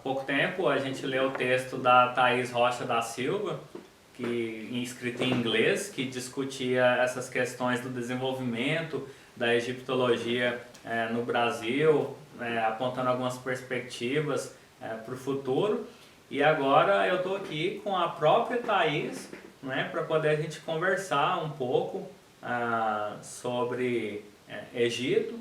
pouco tempo a gente leu o texto da Thaís Rocha da Silva, escrito em inglês, que discutia essas questões do desenvolvimento da egiptologia no Brasil, apontando algumas perspectivas para o futuro. E agora eu estou aqui com a própria Thaís, né, para poder a gente conversar um pouco sobre Egito.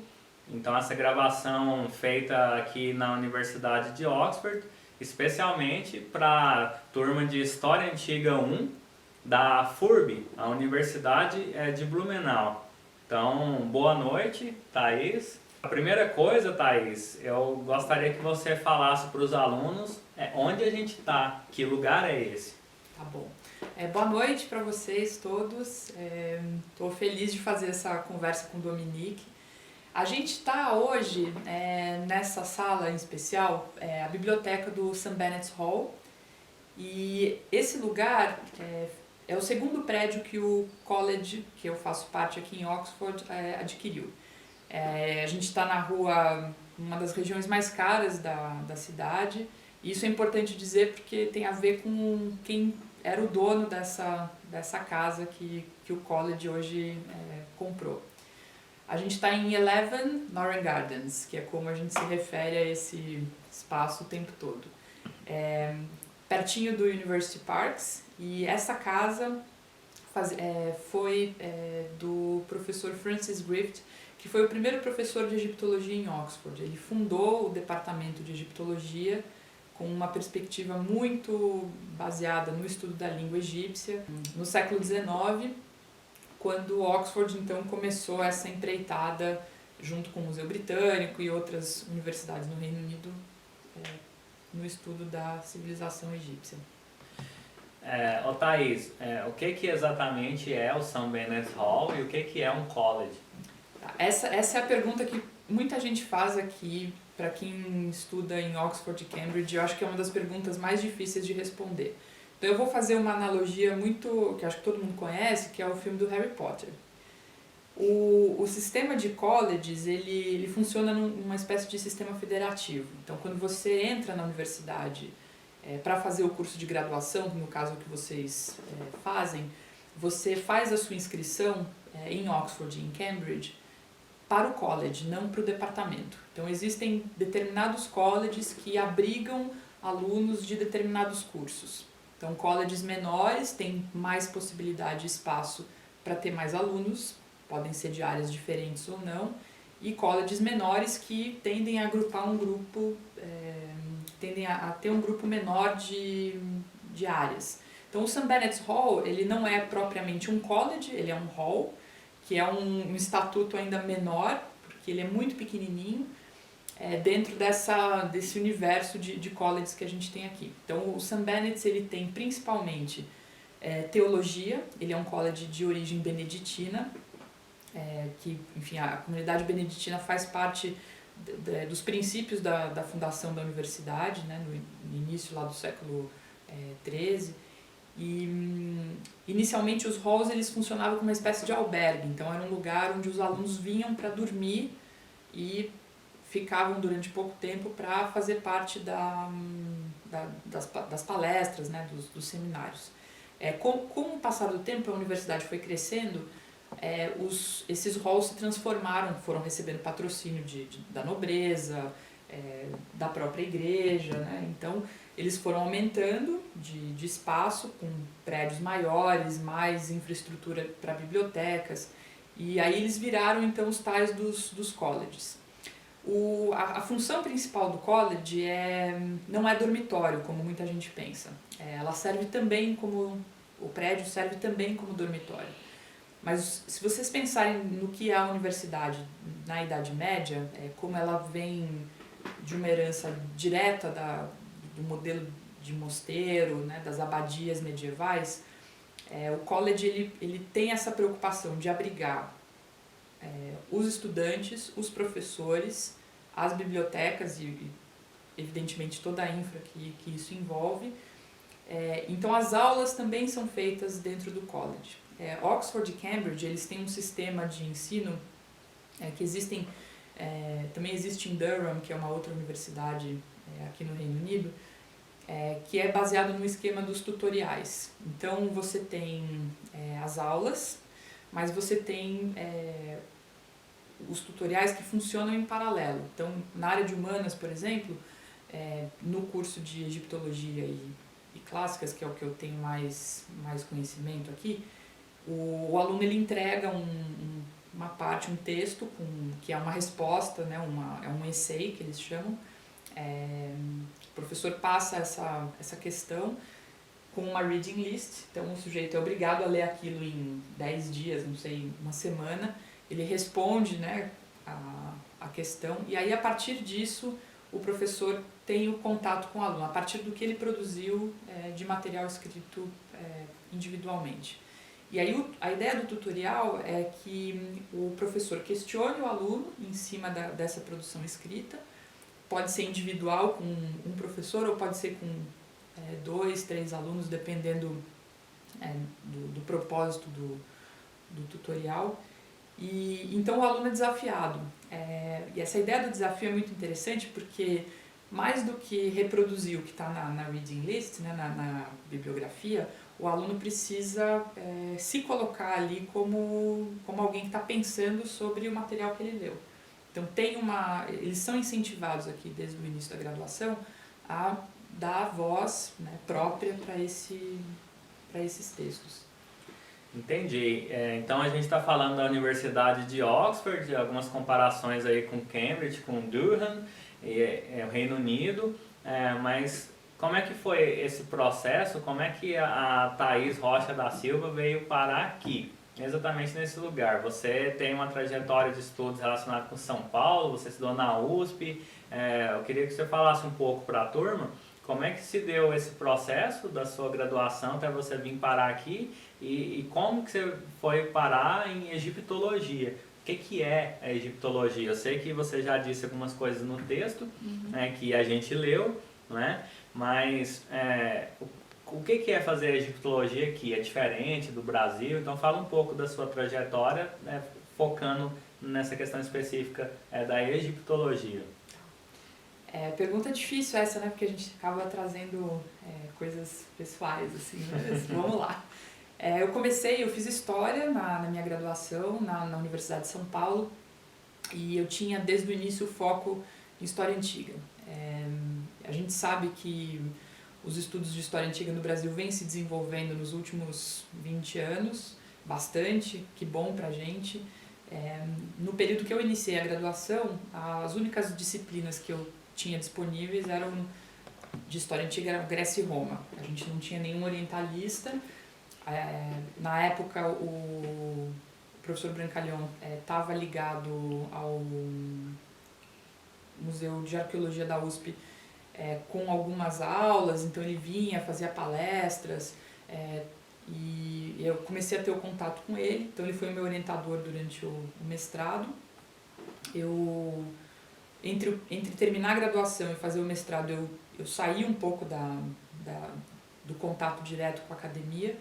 Então essa gravação feita aqui na Universidade de Oxford, especialmente para a turma de História Antiga 1 da FURB, a Universidade de Blumenau. Então, boa noite, Thaís. A primeira coisa, Thaís, eu gostaria que você falasse para os alunos onde a gente está, que lugar é esse? Tá bom. Boa noite para vocês todos. Estou feliz de fazer essa conversa com o Dominique. A gente está hoje nessa sala em especial, a biblioteca do St. Bennett's Hall, e esse lugar é o segundo prédio que o college, que eu faço parte aqui em Oxford, adquiriu. A gente está na rua, uma das regiões mais caras da cidade, e isso é importante dizer porque tem a ver com quem era o dono dessa casa que o college hoje comprou. A gente está em 11 Norren Gardens, que é como a gente se refere a esse espaço o tempo todo. Pertinho do University Parks, e essa casa foi do professor Francis Griffith, que foi o primeiro professor de egiptologia em Oxford. Ele fundou o departamento de egiptologia com uma perspectiva muito baseada no estudo da língua egípcia no século XIX, quando Oxford então começou essa empreitada junto com o Museu Britânico e outras universidades no Reino Unido no estudo da civilização egípcia. Thaís, o que exatamente é o St. Bennett's Hall e o que é um college? Essa é a pergunta que muita gente faz aqui para quem estuda em Oxford e Cambridge. Eu acho que é uma das perguntas mais difíceis de responder. Então eu vou fazer uma analogia que acho que todo mundo conhece, que é o filme do Harry Potter. O sistema de colleges, ele funciona numa espécie de sistema federativo. Então quando você entra na universidade para fazer o curso de graduação, no caso que vocês fazem, você faz a sua inscrição em Oxford e em Cambridge para o college, não para o departamento. Então existem determinados colleges que abrigam alunos de determinados cursos. Então colleges menores têm mais possibilidade e espaço para ter mais alunos, podem ser de áreas diferentes ou não, e colleges menores que tendem a agrupar um grupo, tendem a ter um grupo menor de áreas. Então o St. Bennett's Hall, ele não é propriamente um college, ele é um hall, que é um estatuto ainda menor, porque ele é muito pequenininho, dentro desse universo de colleges que a gente tem aqui. Então o St. Bennett's, ele tem principalmente teologia, ele é um college de origem beneditina, que, enfim, a comunidade beneditina faz parte dos princípios da fundação da universidade, né, no início lá do século XIII. E inicialmente os halls eles funcionavam como uma espécie de albergue, então era um lugar onde os alunos vinham para dormir e ficavam durante pouco tempo para fazer parte das palestras, né, dos seminários. Com o passar do tempo, a universidade foi crescendo, esses halls se transformaram, foram recebendo patrocínio da nobreza, da própria igreja, né? Então eles foram aumentando de espaço, com prédios maiores, mais infraestrutura para bibliotecas, e aí eles viraram então os tais dos colleges. A função principal do college não é dormitório, como muita gente pensa. Ela serve também o prédio serve também como dormitório. Mas se vocês pensarem no que é a universidade na Idade Média, como ela vem de uma herança direta do modelo de mosteiro, né, das abadias medievais, o college ele tem essa preocupação de abrigar os estudantes, os professores, as bibliotecas e evidentemente toda a infra que isso envolve. Então as aulas também são feitas dentro do college. Oxford e Cambridge, eles têm um sistema de ensino que também existe em Durham, que é uma outra universidade aqui no Reino Unido, que é baseado no esquema dos tutoriais. Então você tem as aulas, mas você tem os tutoriais que funcionam em paralelo. Então, na área de humanas, por exemplo, no curso de egiptologia e clássicas, que é o que eu tenho mais conhecimento aqui, o aluno ele entrega uma parte, um texto, que é uma resposta, né, é um essay que eles chamam. O professor passa essa questão com uma reading list, então o sujeito é obrigado a ler aquilo em 10 dias, não sei, uma semana, ele responde, né, a questão, e aí a partir disso o professor tem o contato com o aluno, a partir do que ele produziu de material escrito individualmente. E aí a ideia do tutorial é que o professor questione o aluno em cima dessa produção escrita, pode ser individual com um professor ou pode ser com 2, 3 alunos, dependendo do propósito do tutorial. E então o aluno é desafiado. E essa ideia do desafio é muito interessante porque, mais do que reproduzir o que está na reading list, né, na bibliografia, o aluno precisa se colocar ali como alguém que está pensando sobre o material que ele leu. Então eles são incentivados aqui desde o início da graduação a dar voz, né, própria para esses textos. Entendi. Então a gente está falando da Universidade de Oxford, algumas comparações aí com Cambridge, com Durham, o Reino Unido, mas como é que foi esse processo? Como é que a Thaís Rocha da Silva veio parar aqui, exatamente nesse lugar? Você tem uma trajetória de estudos relacionada com São Paulo, você estudou na USP, eu queria que você falasse um pouco para a turma como é que se deu esse processo da sua graduação até você vir parar aqui e como que você foi parar em egiptologia. O que é a egiptologia? Eu sei que você já disse algumas coisas no texto, né, que a gente leu, né, mas o que é fazer egiptologia aqui? É diferente do Brasil? Então fala um pouco da sua trajetória, né, focando nessa questão específica da egiptologia. Pergunta difícil essa, né? Porque a gente acaba trazendo coisas pessoais, assim, mas vamos lá. Eu fiz História na minha graduação na Universidade de São Paulo e eu tinha desde o início o foco em História Antiga. A gente sabe que os estudos de História Antiga no Brasil vêm se desenvolvendo nos últimos 20 anos, bastante, que bom pra gente. No período que eu iniciei a graduação, as únicas disciplinas que eu tinha disponíveis eram de História Antiga, eram Grécia e Roma. A gente não tinha nenhum orientalista. Na época, o professor Brancalhão estava ligado ao Museu de Arqueologia da USP com algumas aulas, então ele vinha, fazia palestras, e eu comecei a ter o contato com ele, então ele foi o meu orientador durante o mestrado. Entre terminar a graduação e fazer o mestrado, eu saí um pouco do contato direto com a academia.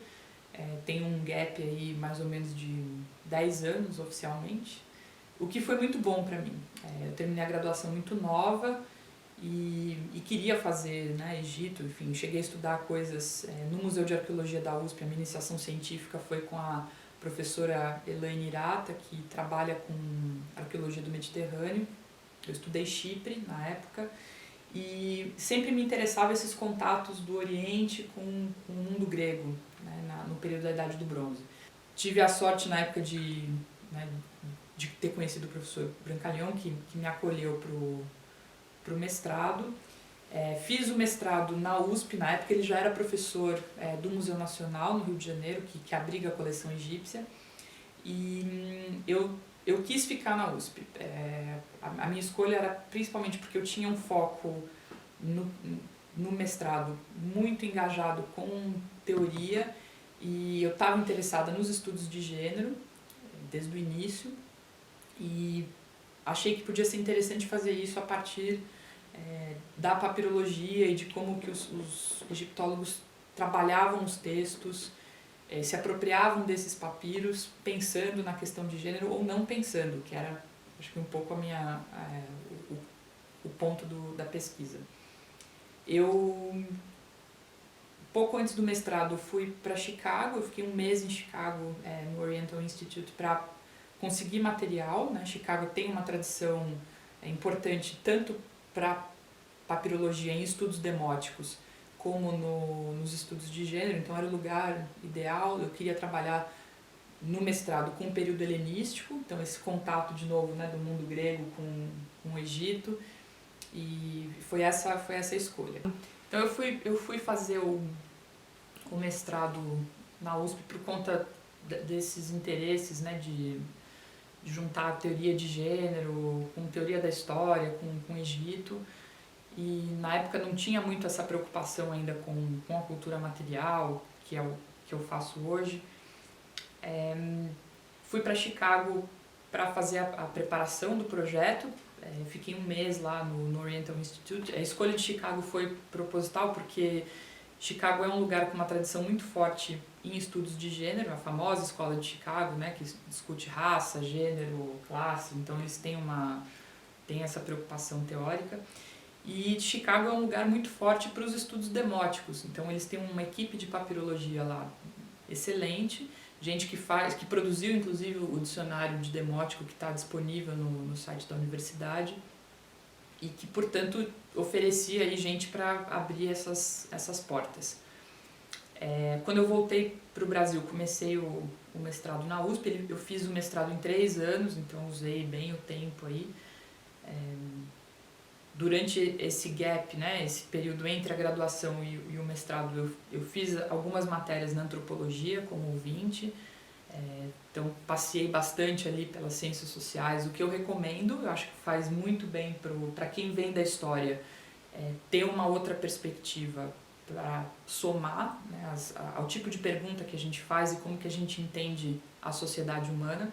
Tem um gap aí mais ou menos de 10 anos oficialmente, o que foi muito bom para mim. Eu terminei a graduação muito nova e queria fazer, né, Egito, enfim, cheguei a estudar coisas no Museu de Arqueologia da USP. A minha iniciação científica foi com a professora Elaine Hirata, que trabalha com arqueologia do Mediterrâneo. Eu estudei Chipre na época e sempre me interessava esses contatos do Oriente com o mundo grego, né, no período da Idade do Bronze. Tive a sorte na época de ter conhecido o professor Brancalhão, que me acolheu para o mestrado. Fiz o mestrado na USP, na época ele já era professor do Museu Nacional no Rio de Janeiro, que abriga a coleção egípcia, e eu quis ficar na USP. A minha escolha era principalmente porque eu tinha um foco no mestrado muito engajado com teoria e eu estava interessada nos estudos de gênero desde o início e achei que podia ser interessante fazer isso a partir da papirologia e de como que os egiptólogos trabalhavam os textos, se apropriavam desses papiros pensando na questão de gênero ou não pensando, que era, acho que um pouco o ponto da pesquisa. Eu, pouco antes do mestrado, fui para Chicago, eu fiquei um mês em Chicago, no Oriental Institute, para conseguir material, né? Chicago tem uma tradição importante tanto para papirologia em estudos demóticos como nos estudos de gênero, então era o lugar ideal. Eu queria trabalhar no mestrado com o período helenístico, então esse contato de novo, né, do mundo grego com o Egito, e foi essa a escolha. Então eu fui fazer o mestrado na USP por conta desses interesses, né, de juntar a teoria de gênero com teoria da história, com o Egito. E na época não tinha muito essa preocupação ainda com a cultura material, que é o que eu faço hoje. Fui para Chicago para fazer a preparação do projeto. Fiquei um mês lá no Oriental Institute. A escolha de Chicago foi proposital porque Chicago é um lugar com uma tradição muito forte em estudos de gênero, a famosa escola de Chicago, né, que discute raça, gênero, classe. Então eles têm essa preocupação teórica. E Chicago é um lugar muito forte para os estudos demóticos, então eles têm uma equipe de papirologia lá excelente, gente que produziu inclusive o dicionário de demótico que está disponível no site da universidade e que, portanto, oferecia aí gente para abrir essas portas. Quando eu voltei para o Brasil, comecei o mestrado na USP, eu fiz o mestrado em 3 anos, então usei bem o tempo aí. Durante esse gap, né, esse período entre a graduação e o mestrado, eu fiz algumas matérias na antropologia como ouvinte, então passei bastante ali pelas ciências sociais, o que eu recomendo. Eu acho que faz muito bem para quem vem da história ter uma outra perspectiva para somar, né, ao tipo de pergunta que a gente faz e como que a gente entende a sociedade humana.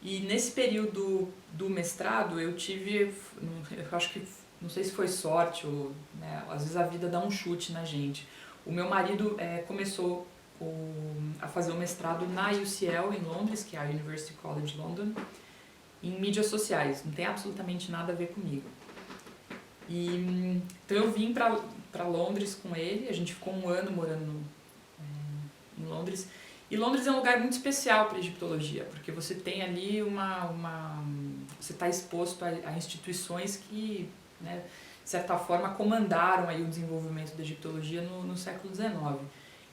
E nesse período do mestrado eu acho que, não sei se foi sorte ou, né, às vezes a vida dá um chute na gente. O meu marido começou a fazer o mestrado na UCL em Londres, que é a University College London, em mídias sociais, não tem absolutamente nada a ver comigo. Então eu vim para Londres com ele, a gente ficou 1 ano morando em Londres. E Londres é um lugar muito especial para a egiptologia, porque você tem ali você está exposto a instituições que, né, de certa forma, comandaram aí o desenvolvimento da egiptologia no século XIX.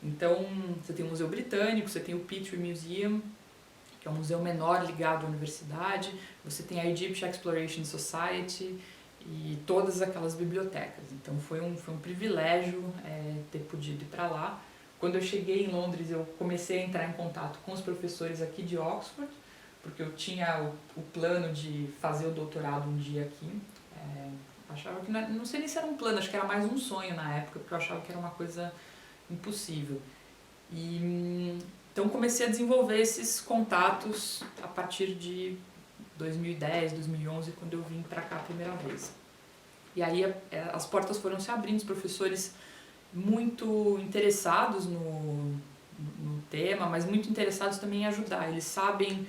Então, você tem o Museu Britânico, você tem o Petrie Museum, que é um museu menor ligado à universidade, você tem a Egyptian Exploration Society e todas aquelas bibliotecas. Então, foi um privilégio ter podido ir para lá. Quando eu cheguei em Londres, eu comecei a entrar em contato com os professores aqui de Oxford, porque eu tinha o plano de fazer o doutorado um dia aqui. Achava que, não sei nem se era um plano, acho que era mais um sonho na época, porque eu achava que era uma coisa impossível. Então comecei a desenvolver esses contatos a partir de 2010, 2011, quando eu vim para cá a primeira vez. E aí as portas foram se abrindo, os professores muito interessados no tema, mas muito interessados também em ajudar. Eles sabem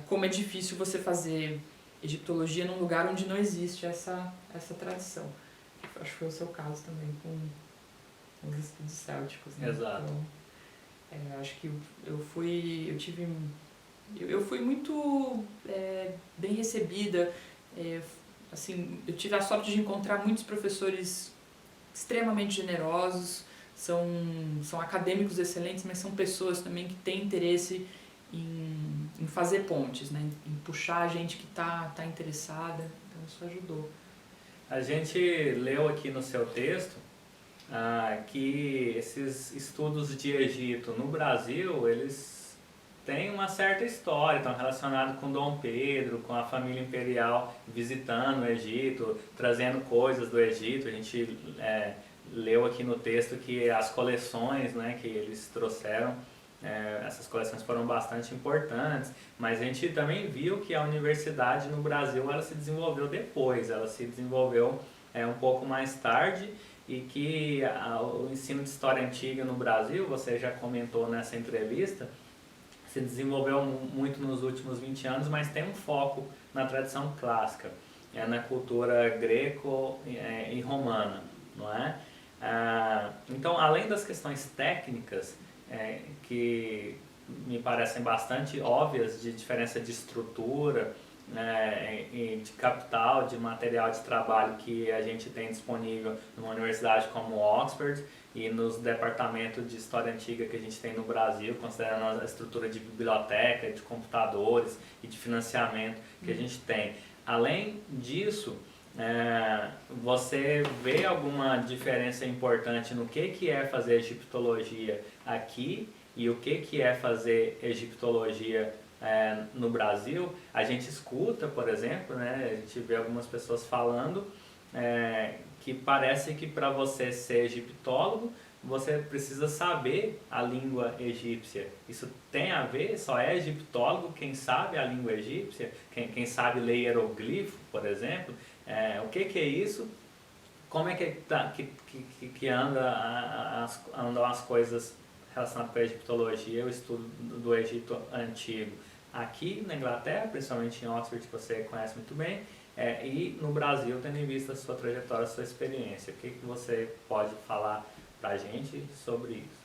como é difícil você fazer egiptologia num lugar onde não existe essa tradição. Acho que foi o seu caso também com os estudos célticos, né? Exato. Então, acho que eu fui muito bem recebida. Assim, eu tive a sorte de encontrar muitos professores extremamente generosos, são acadêmicos excelentes, mas são pessoas também que têm interesse em fazer pontes, né? Em puxar a gente que está interessada, então isso ajudou. A gente leu aqui no seu texto que esses estudos de Egito no Brasil, eles têm uma certa história, estão relacionados com Dom Pedro, com a família imperial visitando o Egito, trazendo coisas do Egito. A gente leu aqui no texto que as coleções, né, que eles trouxeram, essas coleções foram bastante importantes, mas a gente também viu que a universidade no Brasil ela se desenvolveu depois, ela se desenvolveu um pouco mais tarde, e que o ensino de história antiga no Brasil, você já comentou nessa entrevista, se desenvolveu muito nos últimos 20 anos, mas tem um foco na tradição clássica, na cultura greco e romana. não é? Então, além das questões técnicas, que me parecem bastante óbvias, de diferença de estrutura, e de capital, de material de trabalho que a gente tem disponível numa universidade como Oxford e nos departamentos de história antiga que a gente tem no Brasil, considerando a estrutura de biblioteca, de computadores e de financiamento que a gente tem. Além disso, você vê alguma diferença importante no que é fazer egiptologia aqui e o que é fazer egiptologia no Brasil? A gente escuta, por exemplo, né, a gente vê algumas pessoas falando que parece que para você ser egiptólogo, você precisa saber a língua egípcia. Isso tem a ver? Só é egiptólogo quem sabe a língua egípcia? Quem sabe ler hieroglifo, por exemplo? O que é isso? Como é que andam as coisas relacionadas com a egiptologia, o estudo do Egito Antigo? Aqui na Inglaterra, principalmente em Oxford, que você conhece muito bem, e no Brasil, tendo em vista a sua trajetória, a sua experiência. O que você pode falar para a gente sobre isso?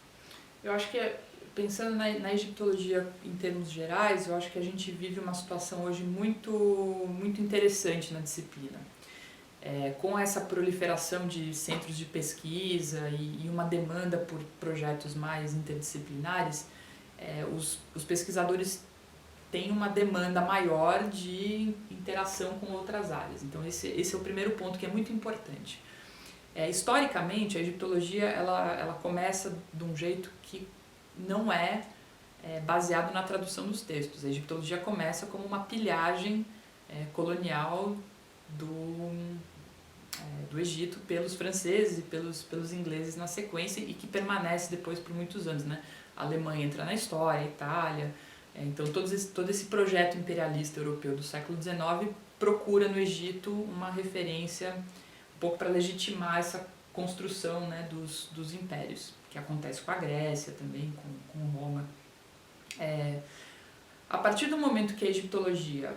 Eu acho que, pensando na egiptologia em termos gerais, eu acho que a gente vive uma situação hoje muito interessante na disciplina. Com essa proliferação de centros de pesquisa e uma demanda por projetos mais interdisciplinares, os pesquisadores têm uma demanda maior de interação com outras áreas. Então esse é o primeiro ponto que é muito importante. Historicamente, a egiptologia ela começa de um jeito que não é baseado na tradução dos textos. A egiptologia começa como uma pilhagem colonial do Egito pelos franceses e pelos ingleses na sequência e que permanece depois por muitos anos, né? A Alemanha entra na história, a Itália. Então todo esse projeto imperialista europeu do século XIX procura no Egito uma referência um pouco para legitimar essa construção, né, dos impérios, que acontece com a Grécia também, com Roma. A partir do momento que a egiptologia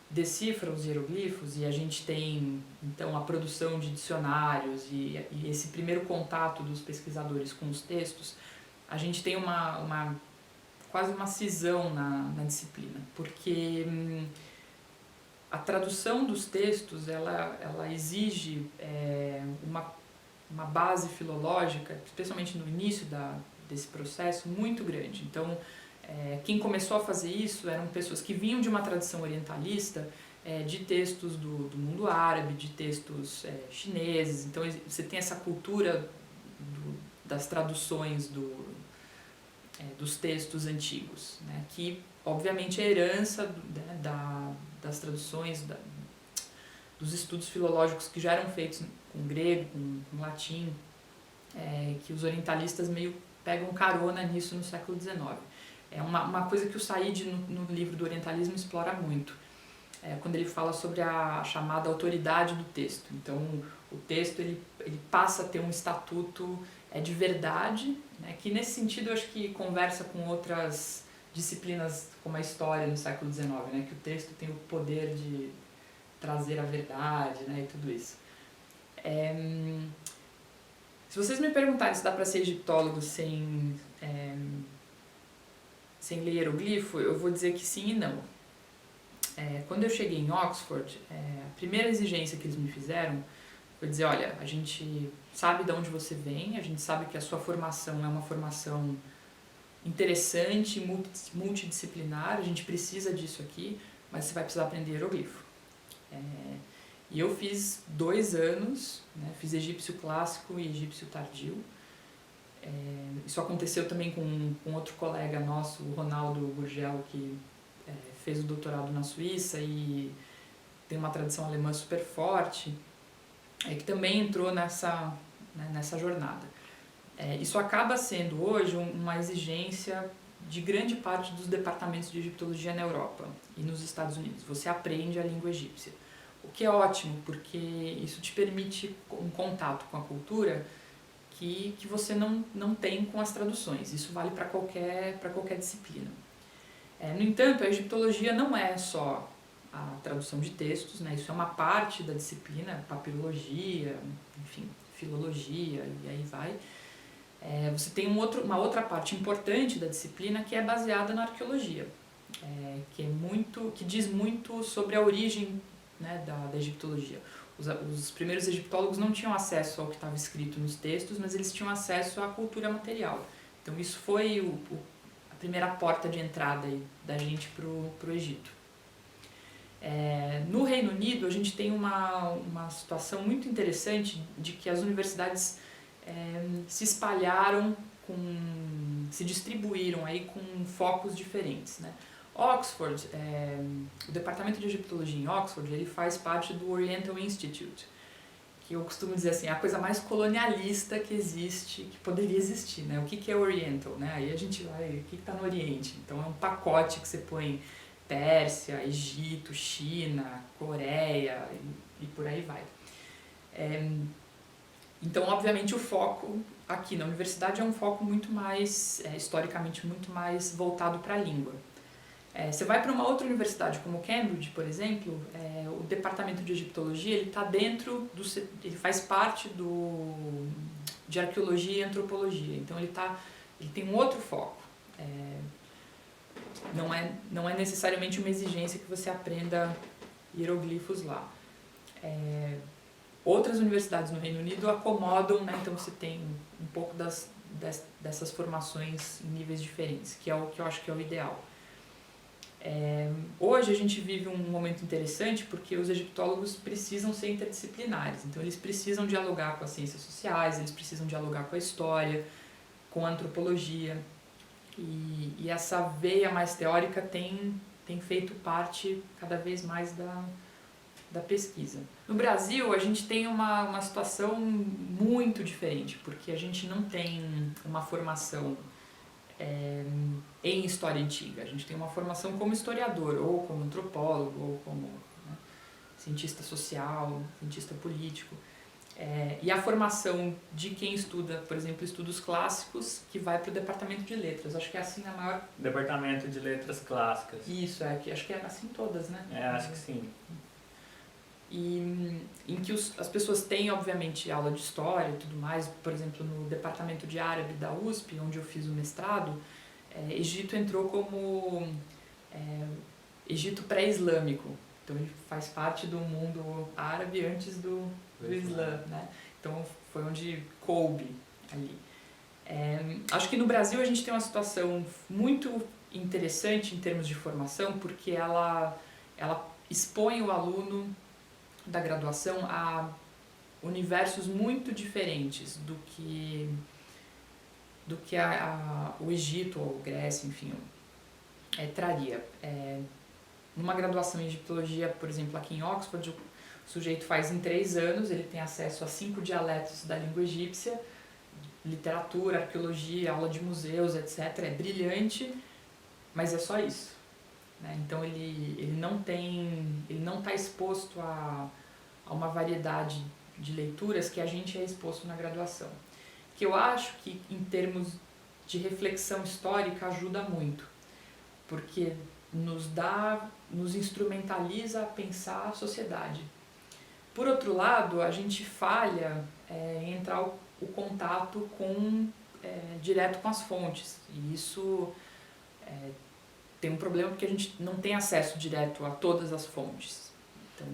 decifra os hieroglifos e a gente tem então a produção de dicionários e esse primeiro contato dos pesquisadores com os textos, a gente tem quase uma cisão na disciplina, porque a tradução dos textos ela exige uma base filológica, especialmente no início desse processo, muito grande. Então, quem começou a fazer isso eram pessoas que vinham de uma tradição orientalista, de textos do mundo árabe, de textos chineses. Então você tem essa cultura das traduções dos textos antigos, né, que obviamente é herança das traduções, dos estudos filológicos que já eram feitos com grego, com latim, que os orientalistas meio pegam carona nisso no século XIX. É uma coisa que o Said, no livro do Orientalismo, explora muito, quando ele fala sobre a chamada autoridade do texto. Então, o texto ele passa a ter um estatuto de verdade, né, que nesse sentido eu acho que conversa com outras disciplinas como a história no século XIX, né, que o texto tem o poder de trazer a verdade, né, e tudo isso. Se vocês me perguntarem se dá para ser egiptólogo sem ler hieroglifo, eu vou dizer que sim e não. Quando eu cheguei em Oxford, a primeira exigência que eles me fizeram foi dizer, olha, a gente sabe de onde você vem, a gente sabe que a sua formação é uma formação interessante, multidisciplinar, a gente precisa disso aqui, mas você vai precisar aprender hieroglifo. E eu fiz 2 anos, né, fiz egípcio clássico e egípcio tardio. Isso aconteceu também com outro colega nosso, o Ronaldo Gurgel, que fez o doutorado na Suíça e tem uma tradição alemã super forte, que também entrou nessa jornada. Isso acaba sendo hoje uma exigência de grande parte dos departamentos de egiptologia na Europa e nos Estados Unidos. Você aprende a língua egípcia, o que é ótimo, porque isso te permite um contato com a cultura que você não tem com as traduções. Isso vale para qualquer disciplina. No entanto, a egiptologia não é só a tradução de textos, né? Isso é uma parte da disciplina, papirologia, enfim, filologia e aí vai. Você tem uma outra parte importante da disciplina que é baseada na arqueologia, que diz muito sobre a origem, né, da egiptologia. Os primeiros egiptólogos não tinham acesso ao que estava escrito nos textos, mas eles tinham acesso à cultura material. Então isso foi a primeira porta de entrada aí da gente para o Egito. No Reino Unido a gente tem uma situação muito interessante de que as universidades se espalharam, se distribuíram aí com focos diferentes, né? Oxford, o departamento de egiptologia em Oxford, ele faz parte do Oriental Institute, que eu costumo dizer assim, é a coisa mais colonialista que existe, que poderia existir, né? O que é Oriental, né? Aí a gente vai, o que está no Oriente? Então é um pacote que você põe Pérsia, Egito, China, Coreia e por aí vai. Então, obviamente, o foco aqui na universidade é um foco muito mais, historicamente, muito mais voltado para a língua. Você vai para uma outra universidade, como Cambridge, por exemplo, o departamento de egiptologia, ele está ele faz parte de arqueologia e antropologia. Então, ele tem um outro foco. Não é necessariamente uma exigência que você aprenda hieroglifos lá. Outras universidades no Reino Unido acomodam, né? Então você tem um pouco dessas formações em níveis diferentes, que é o que eu acho que é o ideal. Hoje a gente vive um momento interessante porque os egiptólogos precisam ser interdisciplinares, então eles precisam dialogar com as ciências sociais, eles precisam dialogar com a história, com a antropologia, e essa veia mais teórica tem feito parte cada vez mais da pesquisa. No Brasil, a gente tem uma situação muito diferente, porque a gente não tem uma formação em história antiga. A gente tem uma formação como historiador, ou como antropólogo, ou como, né, cientista social, cientista político. E a formação de quem estuda, por exemplo, estudos clássicos, que vai para o departamento de letras. Acho que é assim a maior... Departamento de letras clássicas. Isso, acho que é assim todas, né? Acho que sim. E em que as pessoas têm, obviamente, aula de história e tudo mais. Por exemplo, no departamento de árabe da USP, onde eu fiz o mestrado, Egito entrou como Egito pré-islâmico. Então ele faz parte do mundo árabe antes do Islã, né? Então foi onde coube ali. Acho que no Brasil a gente tem uma situação muito interessante em termos de formação, porque ela expõe o aluno da graduação a universos muito diferentes do que o Egito ou Grécia, enfim, traria. Numa graduação em egiptologia, por exemplo, aqui em Oxford, o sujeito faz em 3 anos, ele tem acesso a 5 dialetos da língua egípcia, literatura, arqueologia, aula de museus, etc. É brilhante, mas é só isso. Então ele não está exposto a uma variedade de leituras que a gente é exposto na graduação. Que eu acho que em termos de reflexão histórica ajuda muito, porque nos instrumentaliza a pensar a sociedade. Por outro lado, a gente falha em entrar o contato direto com as fontes, e isso tem um problema porque a gente não tem acesso direto a todas as fontes. Então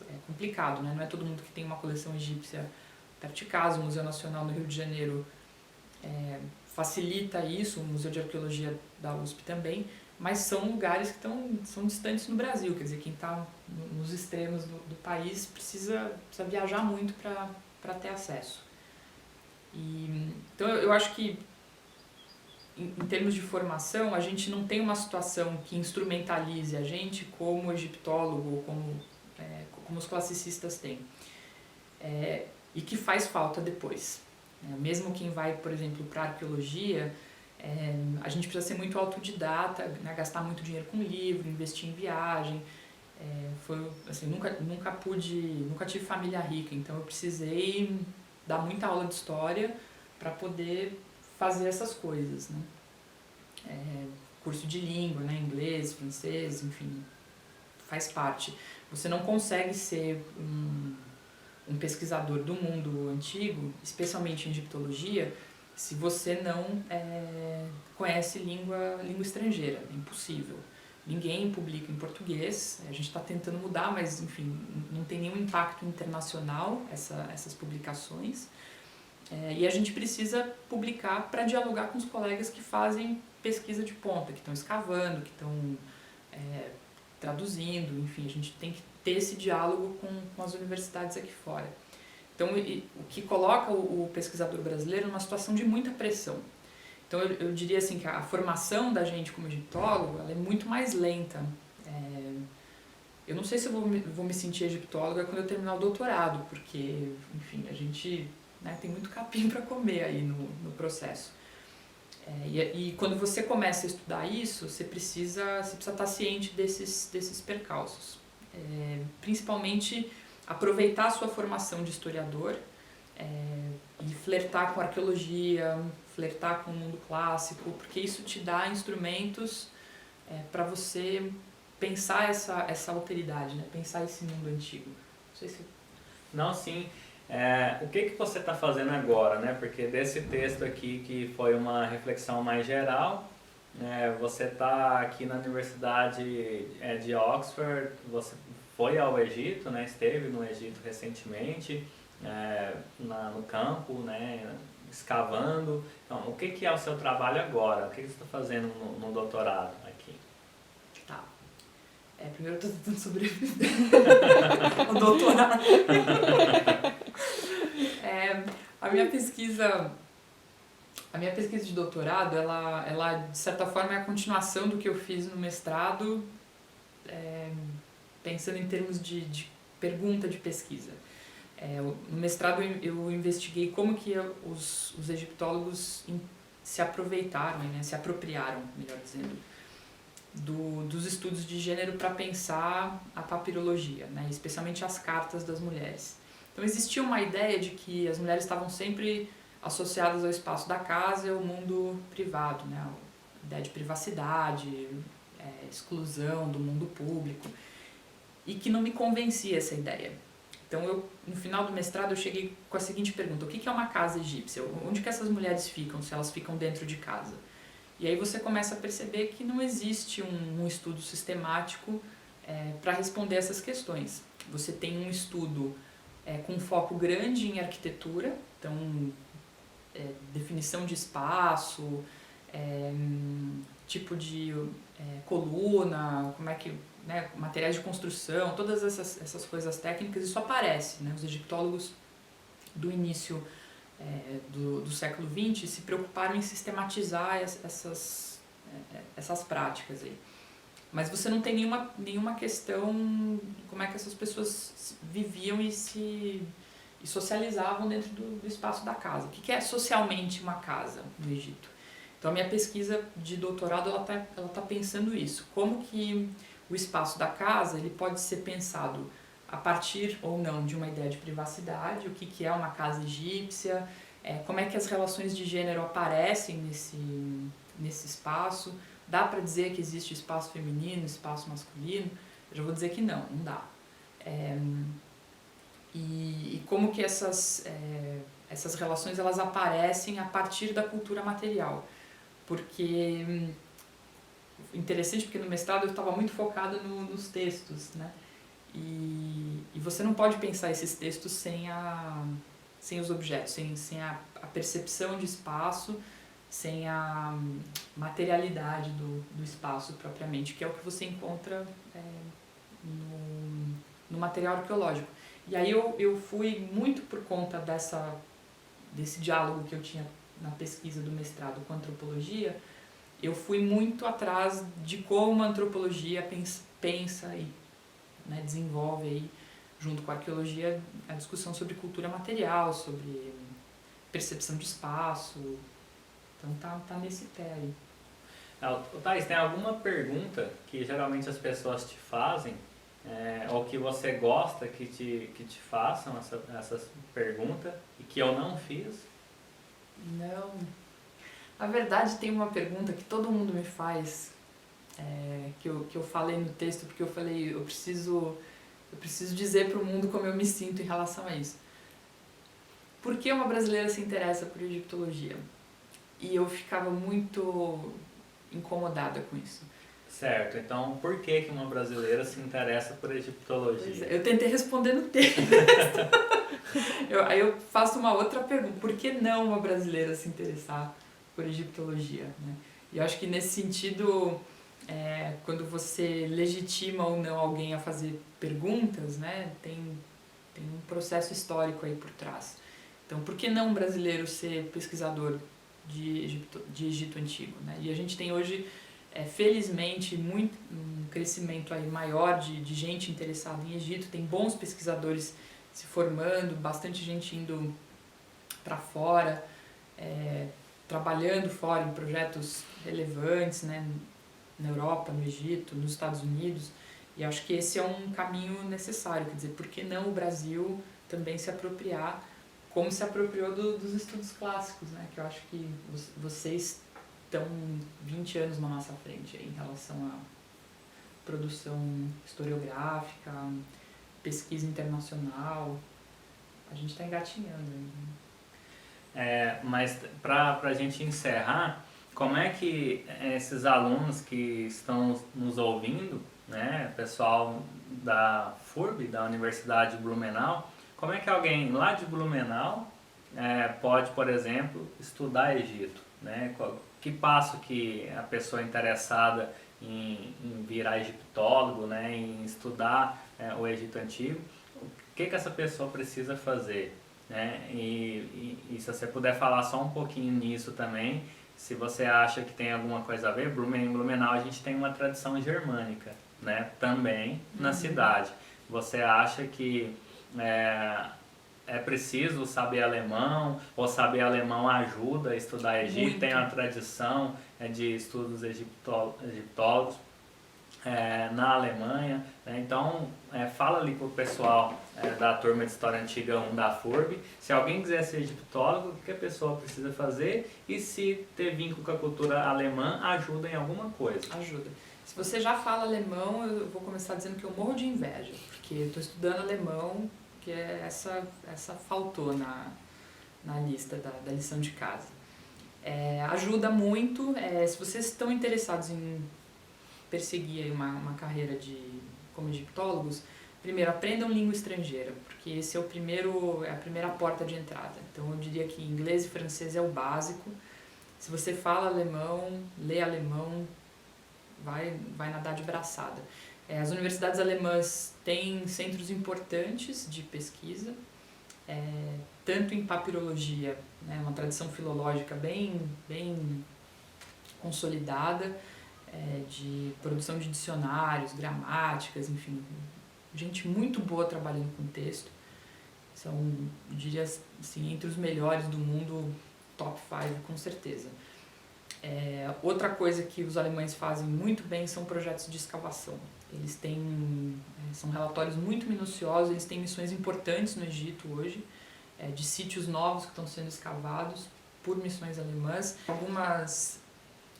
é complicado, né? Não é todo mundo que tem uma coleção egípcia perto de casa. O Museu Nacional no Rio de Janeiro facilita isso, o Museu de Arqueologia da USP também, mas são lugares que são distantes no Brasil. Quer dizer, quem está nos extremos do país precisa viajar muito para ter acesso. Então eu acho que em termos de formação, a gente não tem uma situação que instrumentalize a gente como egiptólogo, como os classicistas têm, e que faz falta depois. Mesmo quem vai, por exemplo, para a arqueologia, a gente precisa ser muito autodidata, né, gastar muito dinheiro com livro, investir em viagem. Nunca tive família rica, então eu precisei dar muita aula de história para poder fazer essas coisas, né? Curso de língua, né? Inglês, francês, enfim, faz parte. Você não consegue ser um pesquisador do mundo antigo, especialmente em egiptologia, se você não conhece língua estrangeira. É impossível. Ninguém publica em português, a gente está tentando mudar, mas enfim, não tem nenhum impacto internacional essas publicações. E a gente precisa publicar para dialogar com os colegas que fazem pesquisa de ponta, que estão escavando, que estão traduzindo, enfim, a gente tem que ter esse diálogo com as universidades aqui fora. Então, o que coloca o pesquisador brasileiro numa situação de muita pressão. Então, eu diria assim que a formação da gente como egiptólogo, ela é muito mais lenta. Eu não sei se eu vou me sentir egiptóloga quando eu terminar o doutorado, porque, enfim, a gente tem muito capim para comer aí no processo. E quando você começa a estudar isso, você precisa estar ciente desses percalços. Principalmente aproveitar a sua formação de historiador e flertar com a arqueologia, flertar com o mundo clássico, porque isso te dá instrumentos para você pensar essa alteridade, né? Pensar esse mundo antigo. Não sei se... Não, sim. O que você está fazendo agora, né? Porque desse texto aqui, que foi uma reflexão mais geral, você está aqui na Universidade de Oxford, você foi ao Egito, né? Esteve no Egito recentemente, no campo, né? Escavando. Então, o que é o seu trabalho agora? O que você está fazendo no doutorado aqui? Tá. Primeiro eu estou tentando sobreviver no doutorado. A minha pesquisa de doutorado, ela de certa forma é a continuação do que eu fiz no mestrado, pensando em termos de pergunta de pesquisa. No mestrado eu investiguei como que os egiptólogos se aproveitaram, né, se apropriaram, melhor dizendo, dos estudos de gênero para pensar a papirologia, né, especialmente as cartas das mulheres. Então existia uma ideia de que as mulheres estavam sempre associadas ao espaço da casa e ao mundo privado, né, a ideia de privacidade, exclusão do mundo público, e que não me convencia essa ideia. Então, no final do mestrado, eu cheguei com a seguinte pergunta: o que é uma casa egípcia? Onde que essas mulheres ficam, se elas ficam dentro de casa? E aí você começa a perceber que não existe um estudo sistemático para responder essas questões. Você tem um estudo com foco grande em arquitetura, então definição de espaço, tipo de coluna, como é que... né, materiais de construção, todas essas coisas técnicas, isso aparece, né? Os egiptólogos do início do século XX se preocuparam em sistematizar essas práticas aí. Mas você não tem nenhuma questão como é que essas pessoas viviam e socializavam dentro do espaço da casa. O que é socialmente uma casa no Egito? Então a minha pesquisa de doutorado ela tá pensando isso, como que o espaço da casa ele pode ser pensado a partir ou não de uma ideia de privacidade, o que é uma casa egípcia, como é que as relações de gênero aparecem nesse espaço, dá para dizer que existe espaço feminino, espaço masculino? Eu já vou dizer que não dá. E como que essas relações elas aparecem a partir da cultura material, porque... interessante porque no mestrado eu estava muito focado nos textos, né? E você não pode pensar esses textos sem os objetos, sem a percepção de espaço, sem a materialidade do espaço propriamente, que é o que você encontra no material arqueológico. E aí eu fui muito por conta desse diálogo que eu tinha na pesquisa do mestrado com a antropologia. Eu fui muito atrás de como a antropologia pensa e desenvolve aí, junto com a arqueologia, a discussão sobre cultura material, sobre percepção de espaço. Então tá nesse pé aí. Thaís, tem alguma pergunta que geralmente as pessoas te fazem, ou que você gosta que te façam essa pergunta e que eu não fiz? Não. Na verdade, tem uma pergunta que todo mundo me faz, que eu falei no texto, porque eu falei, eu preciso eu preciso dizer para o mundo como eu me sinto em relação a isso. Por que uma brasileira se interessa por egiptologia? E eu ficava muito incomodada com isso. Certo, então por que que uma brasileira se interessa por egiptologia? Eu tentei responder no texto. Aí eu faço uma outra pergunta. Por que não uma brasileira se interessar por egiptologia? Né? E eu acho que nesse sentido, quando você legitima ou não alguém a fazer perguntas, né, tem um processo histórico aí por trás. Então, por que não um brasileiro ser pesquisador de Egito Antigo? Né? E a gente tem hoje, felizmente, um crescimento aí maior de gente interessada em Egito, tem bons pesquisadores se formando, bastante gente indo para fora, trabalhando fora em projetos relevantes, né, na Europa, no Egito, nos Estados Unidos, e acho que esse é um caminho necessário, quer dizer, por que não o Brasil também se apropriar, como se apropriou dos estudos clássicos, né, que eu acho que vocês estão 20 anos na nossa frente aí, em relação à produção historiográfica, pesquisa internacional, a gente está engatinhando aí. Mas para a gente encerrar, como é que esses alunos que estão nos ouvindo, né, pessoal da FURB, da Universidade de Blumenau, como é que alguém lá de Blumenau pode, por exemplo, estudar Egito? Né? Que passo que a pessoa interessada em virar egiptólogo, né, em estudar o Egito Antigo, o que essa pessoa precisa fazer? Né? E se você puder falar só um pouquinho nisso também, se você acha que tem alguma coisa a ver, em Blumenau a gente tem uma tradição germânica, né, também na cidade. Você acha que é preciso saber alemão, ou saber alemão ajuda a estudar Egito? Muito. Tem uma tradição de estudos egiptólogos na Alemanha, né? Então fala ali pro pessoal da turma de História Antiga 1 da FURB, se alguém quiser ser egiptólogo, o que a pessoa precisa fazer, e se ter vínculo com a cultura alemã ajuda em alguma coisa. Ajuda. Se você já fala alemão, eu vou começar dizendo que eu morro de inveja, porque eu estou estudando alemão, que essa faltou na lista da lição de casa. Ajuda muito, se vocês estão interessados em perseguir uma carreira como egiptólogos, primeiro, aprendam língua estrangeira, porque esse é a primeira porta de entrada. Então, eu diria que inglês e francês é o básico. Se você fala alemão, lê alemão, vai nadar de braçada. As universidades alemãs têm centros importantes de pesquisa, tanto em papirologia, né, uma tradição filológica bem consolidada, de produção de dicionários, gramáticas, enfim, gente muito boa trabalhando com texto. São, eu diria assim, entre os melhores do mundo, top 5, com certeza. Outra coisa que os alemães fazem muito bem são projetos de escavação. Eles são relatórios muito minuciosos, eles têm missões importantes no Egito hoje, de sítios novos que estão sendo escavados por missões alemãs. Algumas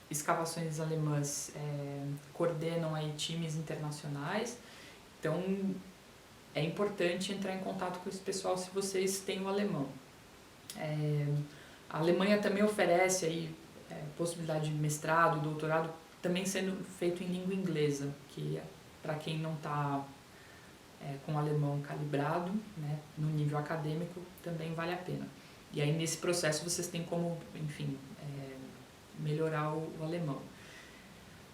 escavações alemãs coordenam aí times internacionais, então é importante entrar em contato com esse pessoal se vocês têm o alemão. A Alemanha também oferece aí possibilidade de mestrado, doutorado, também sendo feito em língua inglesa, que para quem não está com o alemão calibrado, né, no nível acadêmico, também vale a pena. E aí nesse processo vocês têm como, enfim, melhorar o alemão.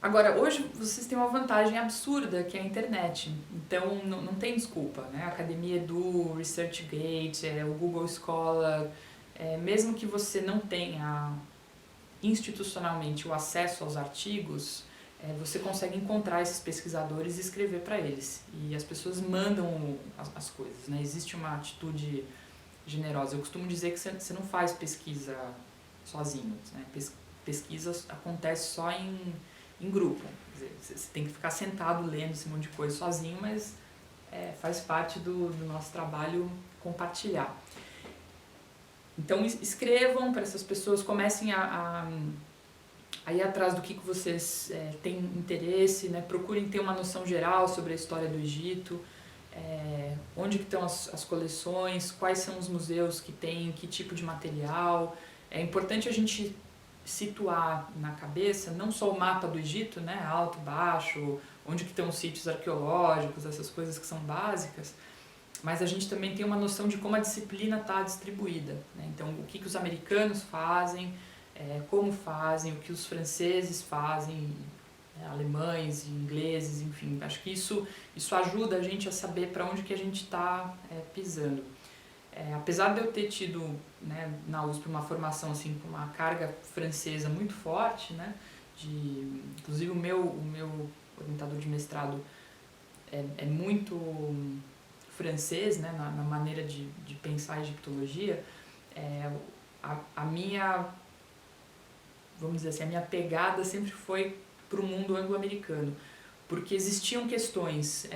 Agora, hoje vocês têm uma vantagem absurda, que é a internet. Então, não tem desculpa, né? A Academia Edu, ResearchGate, o Google Scholar, mesmo que você não tenha institucionalmente o acesso aos artigos, você consegue encontrar esses pesquisadores e escrever para eles. E as pessoas mandam as coisas, né? Existe uma atitude generosa. Eu costumo dizer que você não faz pesquisa sozinho, né? Pesquisa acontece só em grupo. Quer dizer, você tem que ficar sentado lendo esse monte de coisa sozinho, mas faz parte do nosso trabalho compartilhar. Então escrevam para essas pessoas, comecem a ir atrás do que vocês têm interesse, né? Procurem ter uma noção geral sobre a história do Egito. onde que estão as coleções, quais são os museus que tem, que tipo de material. É importante a gente situar na cabeça não só o mapa do Egito, né, alto, baixo, onde que estão os sítios arqueológicos, essas coisas que são básicas, mas a gente também tem uma noção de como a disciplina está distribuída, né? Então, o que os americanos fazem, como fazem, o que os franceses fazem, né, alemães, ingleses, enfim. Acho que isso ajuda a gente a saber para onde que a gente está pisando. Apesar de eu ter tido, né, na USP uma formação assim, com uma carga francesa muito forte, né, inclusive o meu orientador de mestrado é muito francês, né, na maneira de pensar a egiptologia, a minha, vamos dizer assim, a minha pegada sempre foi para o mundo anglo-americano, porque existiam questões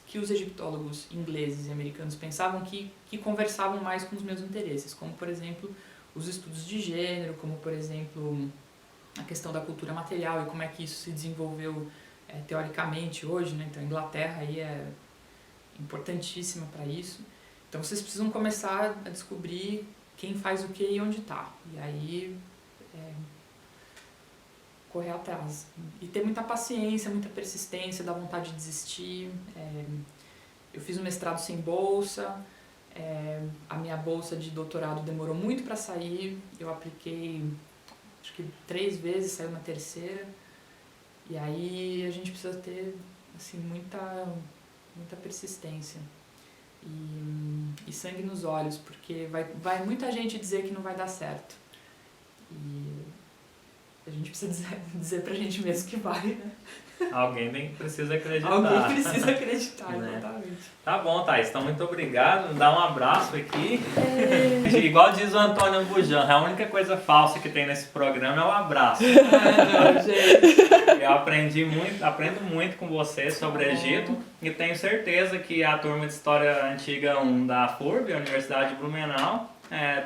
que os egiptólogos ingleses e americanos pensavam que conversavam mais com os meus interesses, como, por exemplo, os estudos de gênero, como, por exemplo, a questão da cultura material e como é que isso se desenvolveu teoricamente hoje, né? Então, a Inglaterra aí é importantíssima para isso. Então, vocês precisam começar a descobrir quem faz o que e onde está. E aí, correr atrás. E ter muita paciência, muita persistência, dar vontade de desistir. Eu fiz um mestrado sem bolsa, a minha bolsa de doutorado demorou muito para sair, eu apliquei acho que 3 vezes, saiu na terceira. E aí a gente precisa ter assim, muita persistência e sangue nos olhos, porque vai muita gente dizer que não vai dar certo. E a gente precisa dizer pra gente mesmo que vai, né? Alguém precisa acreditar. Alguém precisa acreditar, né? Exatamente. Tá bom, Thaís. Então, muito obrigado. Dá um abraço aqui. Igual diz o Antônio Bujan, a única coisa falsa que tem nesse programa é o abraço. Não, gente. Eu aprendo muito com você sobre o Egito e tenho certeza que a turma de História Antiga 1 da FURB, a Universidade de Blumenau,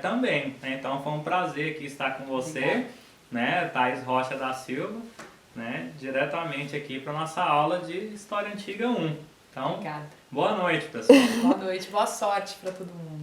também. Né? Então, foi um prazer aqui estar com você, né, Thaís Rocha da Silva, né, diretamente aqui para nossa aula de História Antiga 1. Então, Obrigada. Boa noite, pessoal. Boa noite, boa sorte para todo mundo.